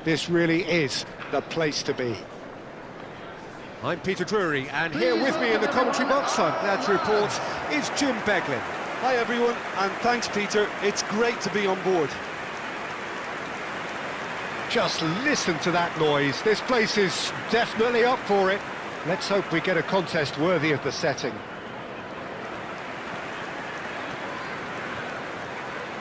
This really is the place to be. I'm Peter Drury, and here with me in the commentary box, I'm glad to report, is Jim Beglin. Hi everyone, and thanks Peter, it's great to be on board. Just listen to that noise, this place is definitely up for it. Let's hope we get a contest worthy of the setting.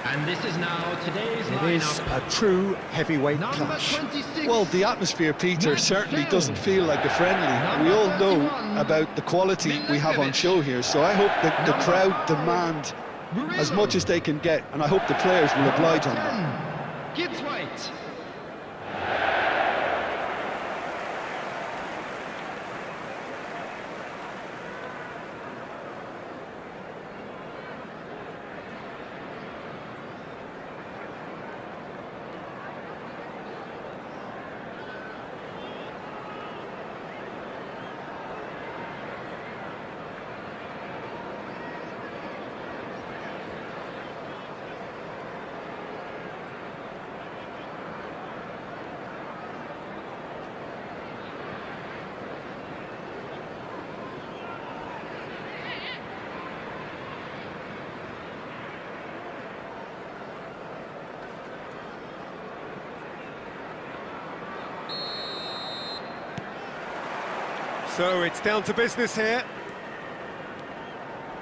And this is now today's lineup. It is a true heavyweight clash. Well, the atmosphere, Peter, certainly doesn't feel like a friendly. We all know about the quality we have on show here, so I hope that the crowd demand as much as they can get, and I hope the players will oblige on that. Gibbs White. So it's down to business here.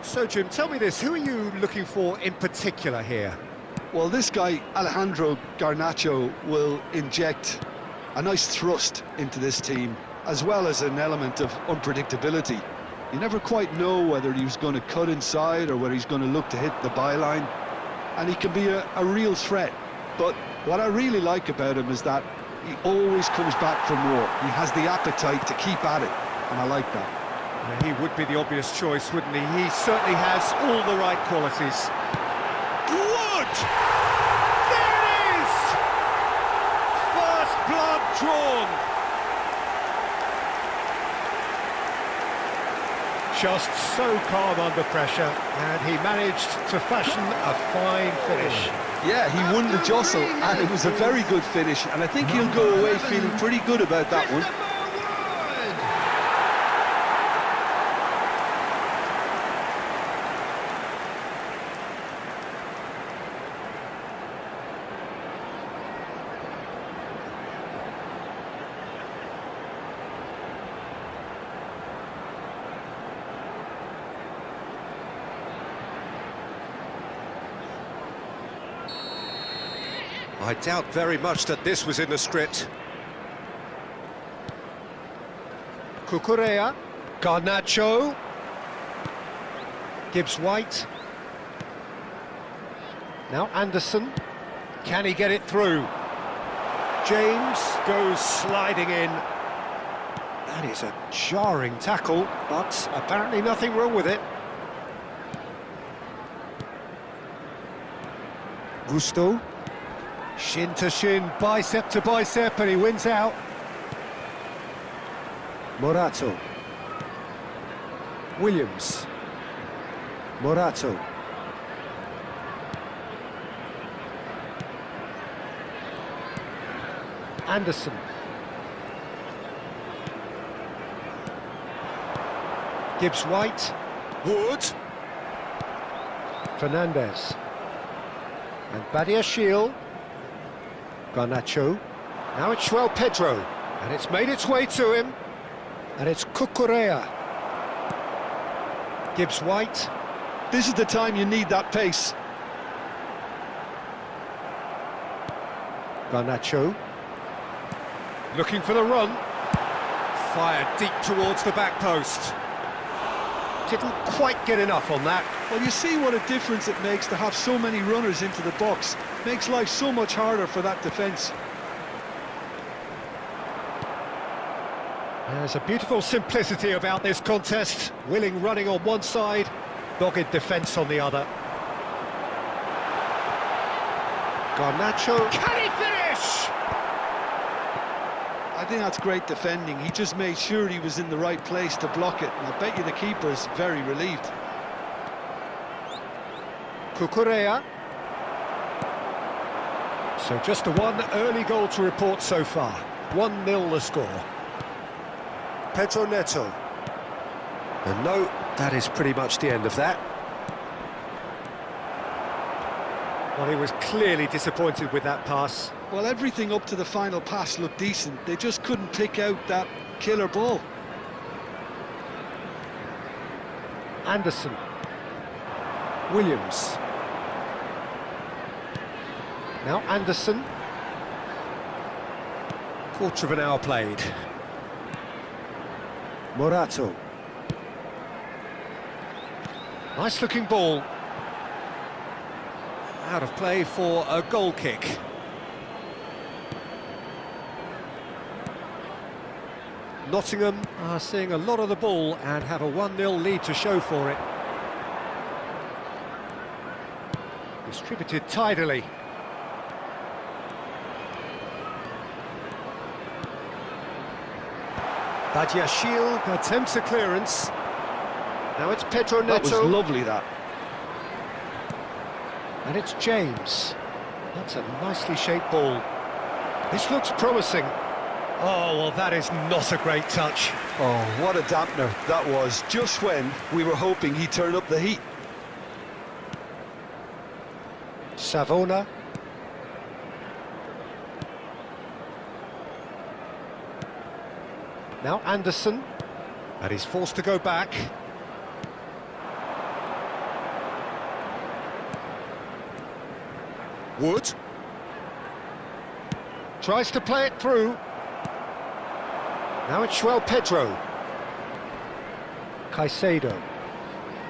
So Jim, tell me this, who are you looking for in particular here? Well, this guy, Alejandro Garnacho, will inject a nice thrust into this team, as well as an element of unpredictability. You never quite know whether he's going to cut inside or whether he's going to look to hit the byline, and he can be a real threat. But what I really like about him is that he always comes back for more. He has the appetite to keep at it, and I like that. He would be the obvious choice, wouldn't he? He certainly has all the right qualities. Good! There it is! First blood drawn. Just so calm under pressure, and he managed to fashion a fine finish. Yeah, he won the jostle, and it was a very good finish, and I think he'll go away feeling pretty good about that one. I doubt very much that this was in the script. Cucurella, Garnacho, Gibbs White. Now Anderson, can he get it through? James goes sliding in. That is a jarring tackle, but apparently nothing wrong with it. Gusto. Shin to shin, bicep to bicep, and he wins out. Morato. Williams. Morato. Anderson. Gibbs White. Wood. Fernandez. And Badiashile. Garnacho, now it's João Pedro, and it's made its way to him, and it's Cucurella. Gibbs White. This is the time you need that pace. Garnacho, looking for the run, fired deep towards the back post. Didn't quite get enough on that. Well, you see what a difference it makes to have so many runners into the box. Makes life so much harder for that defence. There's a beautiful simplicity about this contest. Willing running on one side, dogged defence on the other. Garnacho, can he finish? I think that's great defending. He just made sure he was in the right place to block it, and I bet you the keeper's very relieved. Cucurella. So just the one early goal to report so far. 1-0 the score. Pedro Neto. And no, that is pretty much the end of that. Well, he was clearly disappointed with that pass. Well, everything up to the final pass looked decent. They just couldn't pick out that killer ball. Anderson. Williams. Now Anderson. Quarter of an hour played. Morato. Nice looking ball. Out of play for a goal kick. Nottingham are seeing a lot of the ball and have a 1-0 lead to show for it. Distributed tidily. Badiashile attempts a clearance. Now it's Pedro Neto. That was lovely, that. And it's James. That's a nicely shaped ball. This looks promising. Oh, well, that is not a great touch. Oh, what a dampener that was, just when we were hoping he'd turn up the heat. Savona. Now Anderson. And he's forced to go back. Wood. Tries to play it through. Now it's João Pedro. Caicedo.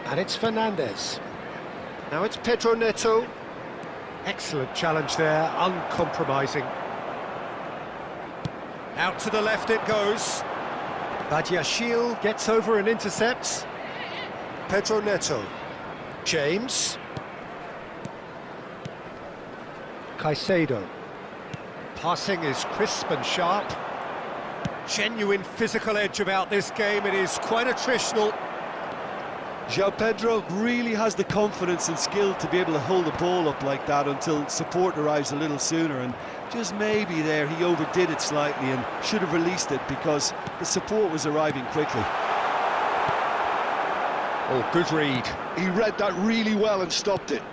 And it's Fernandes. Now it's Pedro Neto. Excellent challenge there, uncompromising. Out to the left it goes. Badiashile gets over and intercepts. Pedro Neto. James. Caicedo. Passing is crisp and sharp. Genuine physical edge about this game. It is quite attritional. João Pedro really has the confidence and skill to be able to hold the ball up like that until support arrives a little sooner, and just maybe there he overdid it slightly and should have released it because the support was arriving quickly. Oh, good read. He read that really well and stopped it.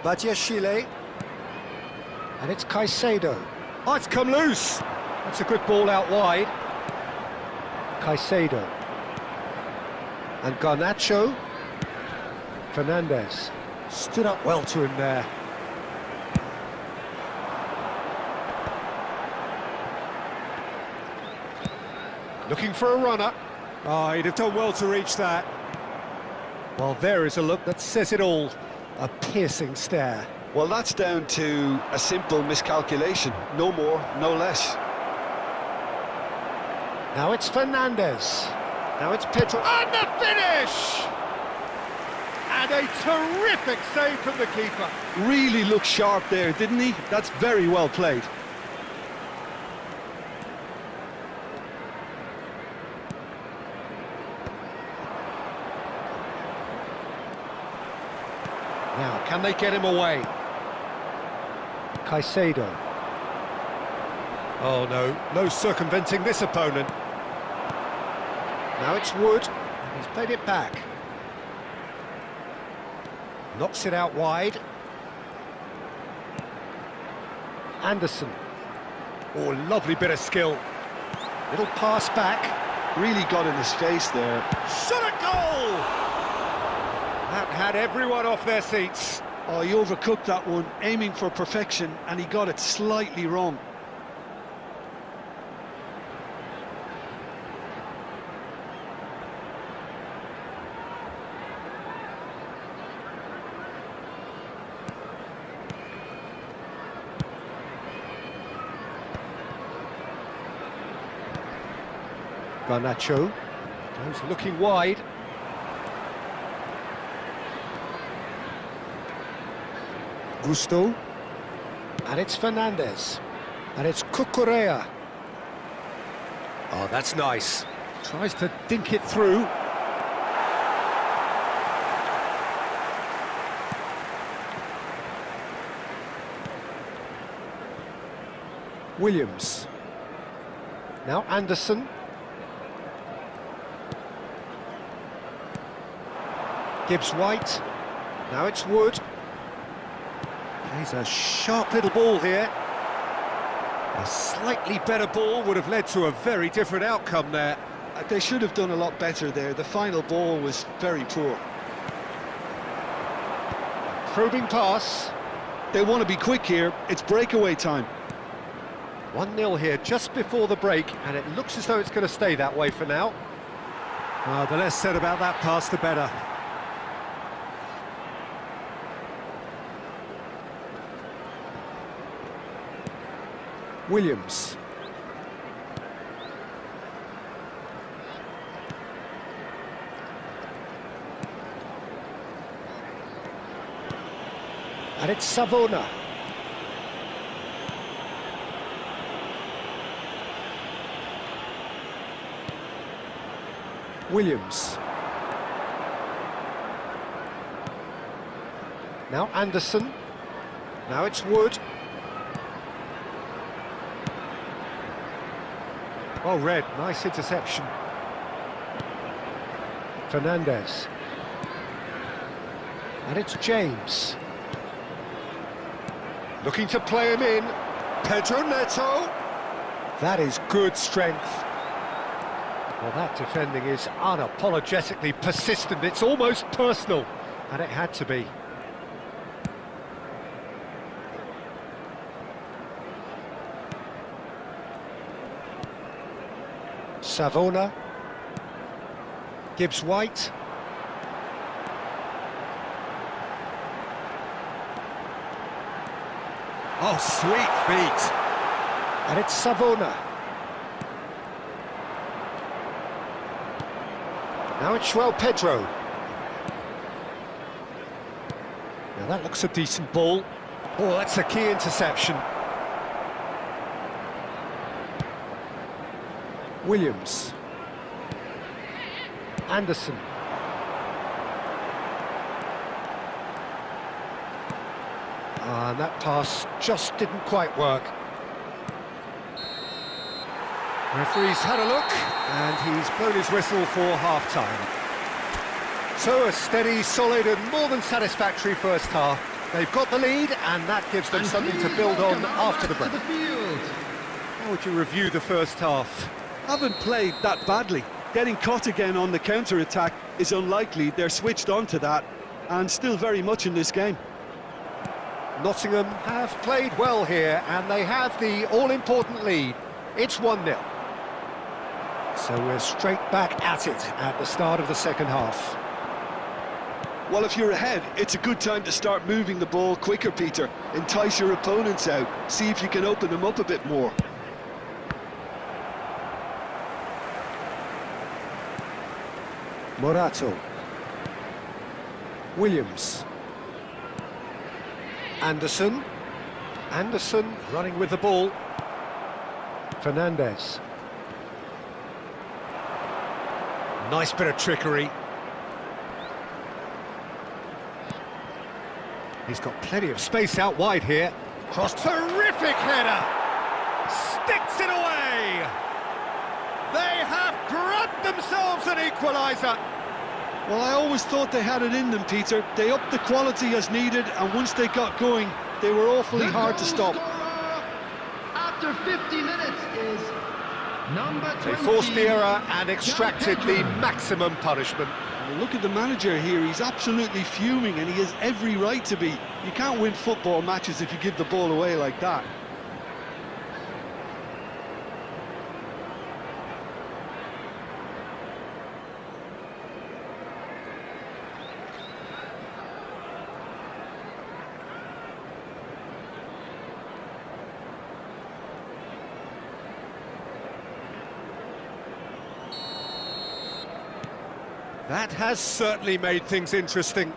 Badiashile. And it's Caicedo. Oh, it's come loose. That's a good ball out wide. Caicedo. And Garnacho. Fernandes. Stood up well to him there. Looking for a runner. Oh, he'd have done well to reach that. Well, there is a look that says it all. A piercing stare. Well, that's down to a simple miscalculation. No more, no less. Now it's Fernandes. Now it's Pedro. And the finish! And a terrific save from the keeper. Really looked sharp there, didn't he? That's very well played. Now, can they get him away? Caicedo. Oh no, no circumventing this opponent. Now it's Wood, and he's played it back. Knocks it out wide. Anderson. Oh, lovely bit of skill. Little pass back. Really got in his face there. Shot a goal! That had everyone off their seats. Oh, he overcooked that one, aiming for perfection, and he got it slightly wrong. Garnacho goes looking wide. Gusto. And it's Fernandes. And it's Cucurella. Oh, that's nice. Tries to dink it through. Williams. Now Anderson. Gibbs-White. Now it's Wood. Plays a sharp little ball here. A slightly better ball would have led to a very different outcome there. They should have done a lot better there. The final ball was very poor. Probing pass. They want to be quick here. It's breakaway time. 1-0 here just before the break, and it looks as though it's going to stay that way for now. The less said about that pass, the better. Williams. And it's Savona. Williams. Now Anderson. Now it's Wood. Well read, nice interception. Fernandez. And it's James. Looking to play him in. Pedro Neto. That is good strength. Well, that defending is unapologetically persistent. It's almost personal, and it had to be. Savona. Gibbs-White. Oh, sweet feet. And it's Savona. Now it's João Pedro. Now that looks a decent ball. Oh, that's a key interception. Williams. Anderson. And that pass just didn't quite work. Referee's had a look, and he's blown his whistle for half-time. So a steady, solid and more than satisfactory first half. They've got the lead, and that gives them something to build on after the break. How would you review the first half? Haven't played that badly. Getting caught again on the counter-attack is unlikely. They're switched on to that, and still very much in this game. Nottingham have played well here, and they have the all-important lead. It's 1-0. So we're straight back at it at the start of the second half. Well, if you're ahead, it's a good time to start moving the ball quicker, Peter. Entice your opponents out. See if you can open them up a bit more. Morato. Williams. Anderson. Anderson running with the ball. Fernandez. Nice bit of trickery. He's got plenty of space out wide here. Cross, terrific header! Sticks it away! They have grabbed themselves an equaliser! Well, I always thought they had it in them, Peter. They upped the quality as needed, and once they got going, they were awfully hard to stop. After 50 minutes is number 20. They forced the error and extracted the maximum punishment. Well, look at the manager here. He's absolutely fuming, and he has every right to be. You can't win football matches if you give the ball away like that. That has certainly made things interesting.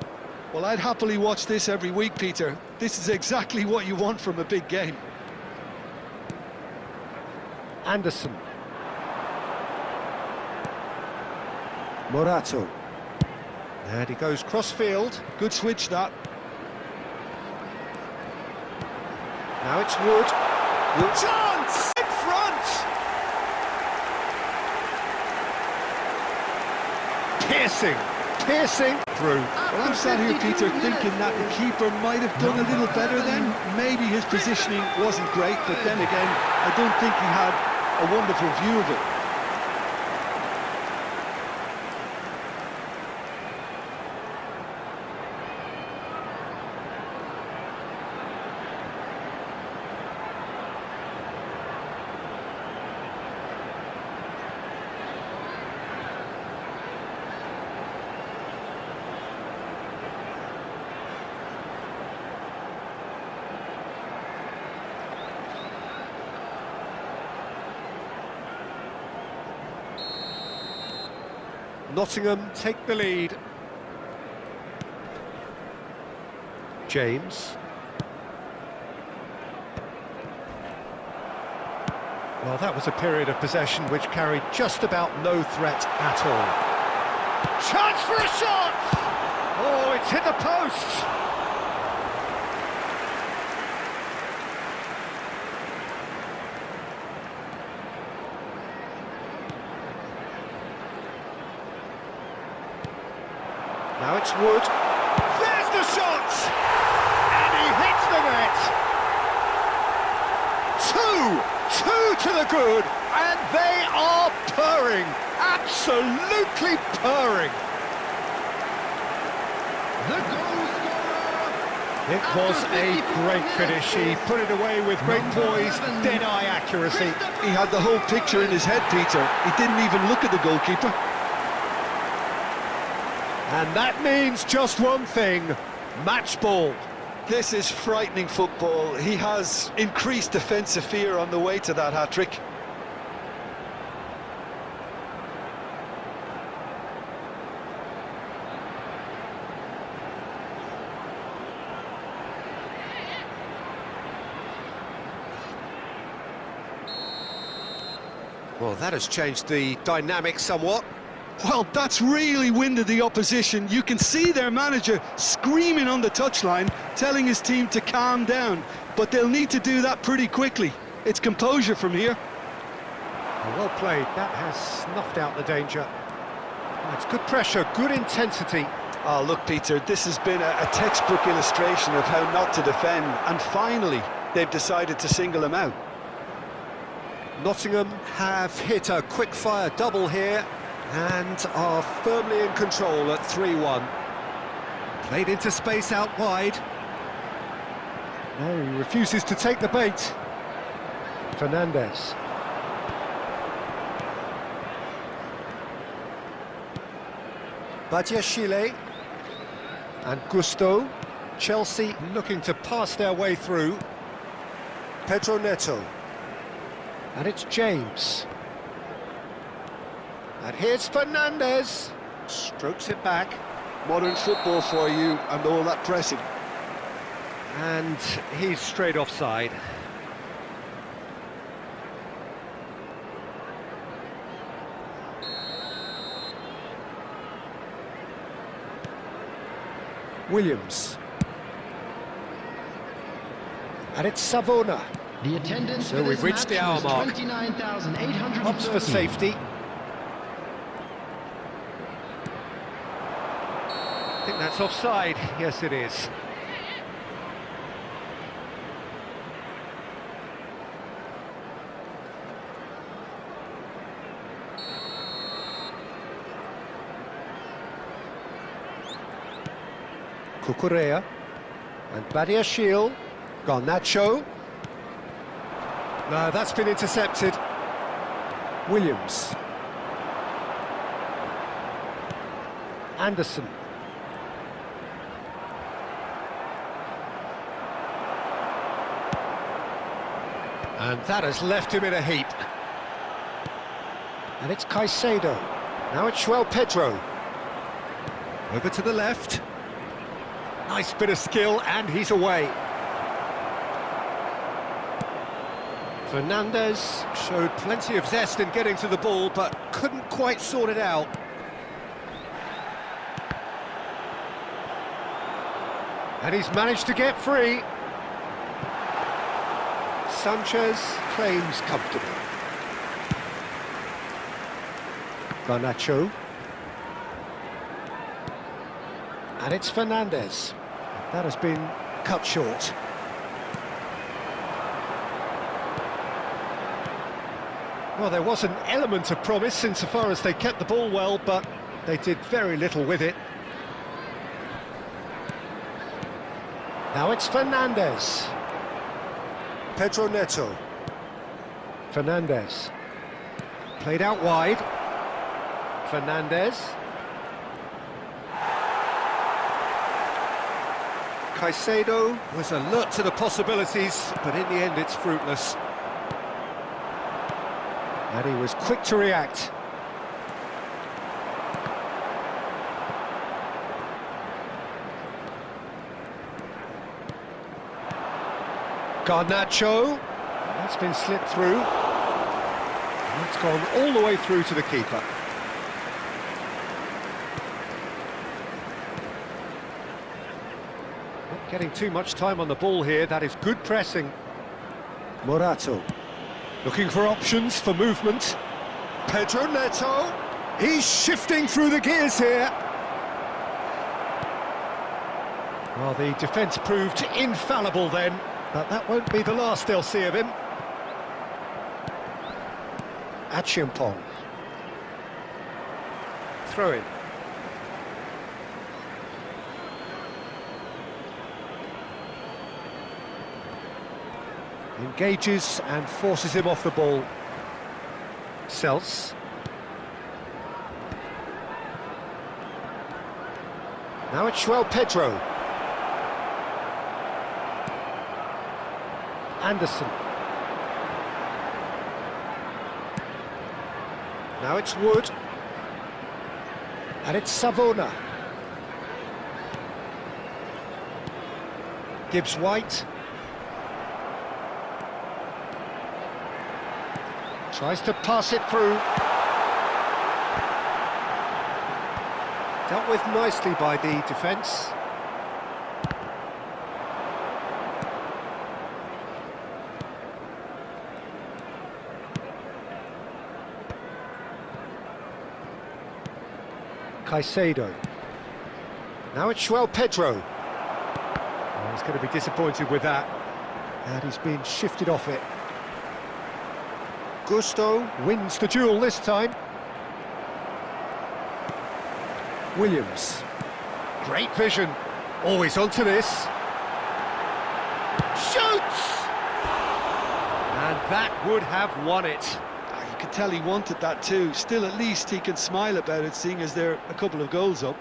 Well, I'd happily watch this every week, Peter. This is exactly what you want from a big game. Anderson. Morato. And he goes cross-field. Good switch, that. Now it's Wood. Chance! piercing, piercing through. Well, I'm sat here, Peter, thinking that the keeper might have done a little better then. Maybe his positioning wasn't great, but then again, I don't think he had a wonderful view of it. Nottingham take the lead. James. Well, that was a period of possession which carried just about no threat at all. Chance for a shot! Oh, it's hit the post! Now it's Wood. There's the shot! And he hits the net! Two to the good, and they are purring, absolutely purring. The goal scorer. It was a great finish. He put it away with great poise, dead-eye accuracy. He had the whole picture in his head, Peter. He didn't even look at the goalkeeper. And that means just one thing, match ball. This is frightening football. He has increased defensive fear on the way to that hat-trick. Well, that has changed the dynamic somewhat. Well, that's really winded the opposition. You can see their manager screaming on the touchline, telling his team to calm down. But they'll need to do that pretty quickly. It's composure from here. Well played. That has snuffed out the danger. It's good pressure, good intensity. Oh, look, Peter, this has been a textbook illustration of how not to defend. And finally, they've decided to single him out. Nottingham have hit a quick-fire double here and are firmly in control at 3-1. Played into space out wide. No, he refuses to take the bait. Fernandez. Badiashile and Gusto. Chelsea looking to pass their way through. Pedro Neto. And it's James. And here's Fernandez. Strokes it back. Modern football for you and all that pressing. And he's straight offside. Williams. And it's Savona. The attendance So for we've this reached the match hour was mark. 29,813. Opts for safety. I think that's offside. Yes, it is. Cucurella and Badiashile. Garnacho. No, that's been intercepted. Williams. Anderson. And that has left him in a heap. And it's Caicedo. Now it's João Pedro. Over to the left. Nice bit of skill, and he's away. Fernandez showed plenty of zest in getting to the ball, but couldn't quite sort it out. And he's managed to get free. Sanchez claims comfortably. Garnacho. And it's Fernandez. That has been cut short. Well, there was an element of promise insofar as they kept the ball well, but they did very little with it. Now it's Fernandez. Pedro Neto. Fernandez. Played out wide. Fernandez. Caicedo was alert to the possibilities, but in the end it's fruitless. And he was quick to react. Garnacho. That's been slipped through. And it's gone all the way through to the keeper. Not getting too much time on the ball here. That is good pressing. Morato. Looking for options for movement. Pedro Neto. He's shifting through the gears here. Well, the defence proved infallible then, but that won't be the last they'll see of him. Achiampong. Throw in. Engages and forces him off the ball. Cels. Now it's João Pedro. Anderson. Now it's Wood. And it's Savona. Gibbs White. Tries to pass it through. Dealt with nicely by the defence. Caicedo. Now it's João Pedro. Oh, he's going to be disappointed with that. And he's been shifted off it. Gusto wins the duel this time. Williams. Great vision. Always onto this. Shoots! And that would have won it. You could tell he wanted that too. Still, at least he can smile about it, seeing as they're a couple of goals up.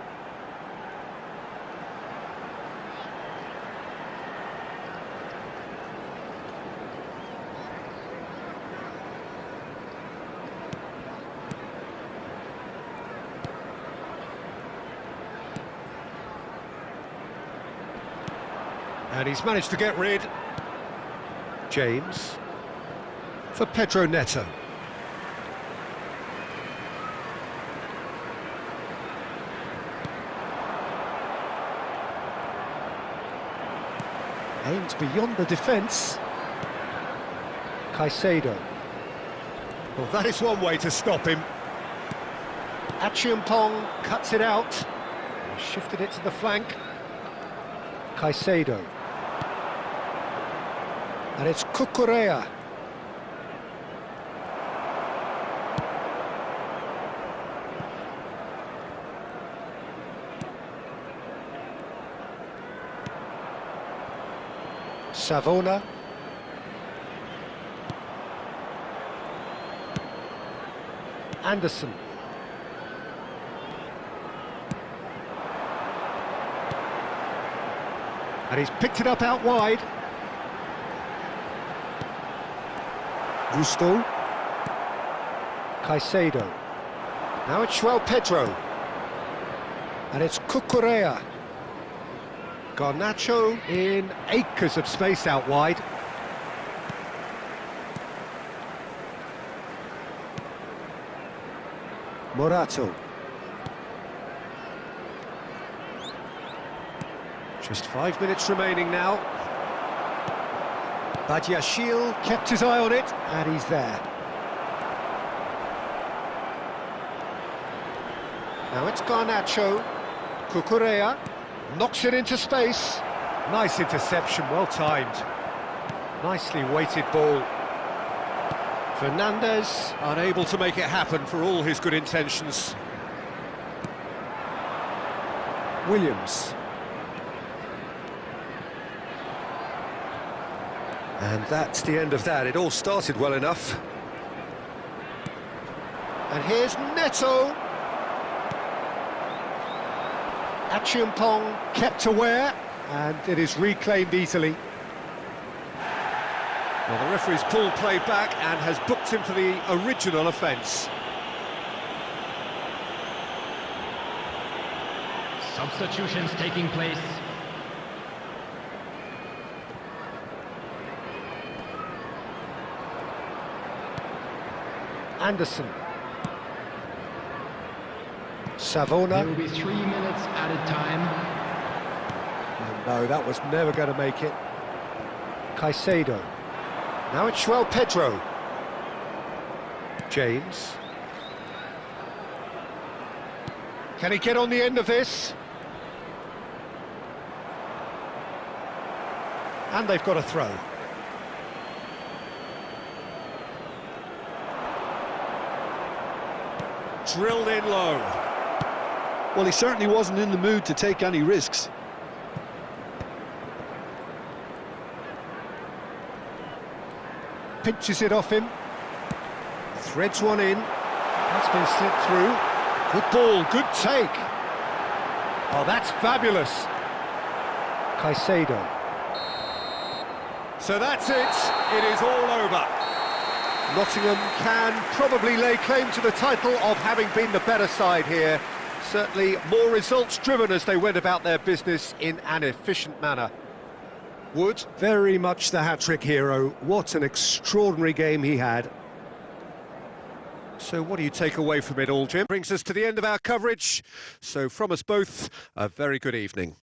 And he's managed to get rid. James. For Pedro Neto. Aimed beyond the defence. Caicedo. Well, that is one way to stop him. Achiampong cuts it out. Shifted it to the flank. Caicedo. And it's Cucurella. Savona. Anderson. And he's picked it up out wide. Gusto. Caicedo. Now it's João Pedro. And it's Cucurella. Garnacho in acres of space out wide. Morato. Just 5 minutes remaining now. Badiashile kept his eye on it, and he's there. Now it's Garnacho. Cucurella. Knocks it into space. Nice interception, well timed. Nicely weighted ball. Fernandez, unable to make it happen for all his good intentions. Williams. And that's the end of that. It all started well enough. And here's Neto. Achiampong kept aware, and it is reclaimed easily. Well, the referee's pulled play back and has booked him for the original offence. Substitutions taking place. Anderson. Savona. There will be 3 minutes added time. And no, that was never going to make it. Caicedo. Now it's João Pedro. James. Can he get on the end of this? And they've got a throw. Drilled in low. Well, he certainly wasn't in the mood to take any risks. Pinches it off him. Threads one in. That's been slipped through. Good ball, good take. Oh, that's fabulous. Caicedo. So that's it. It is all over. Nottingham can probably lay claim to the title of having been the better side here. Certainly more results-driven as they went about their business in an efficient manner. Wood, very much the hat-trick hero. What an extraordinary game he had. So what do you take away from it all, Jim? Brings us to the end of our coverage. So from us both, a very good evening.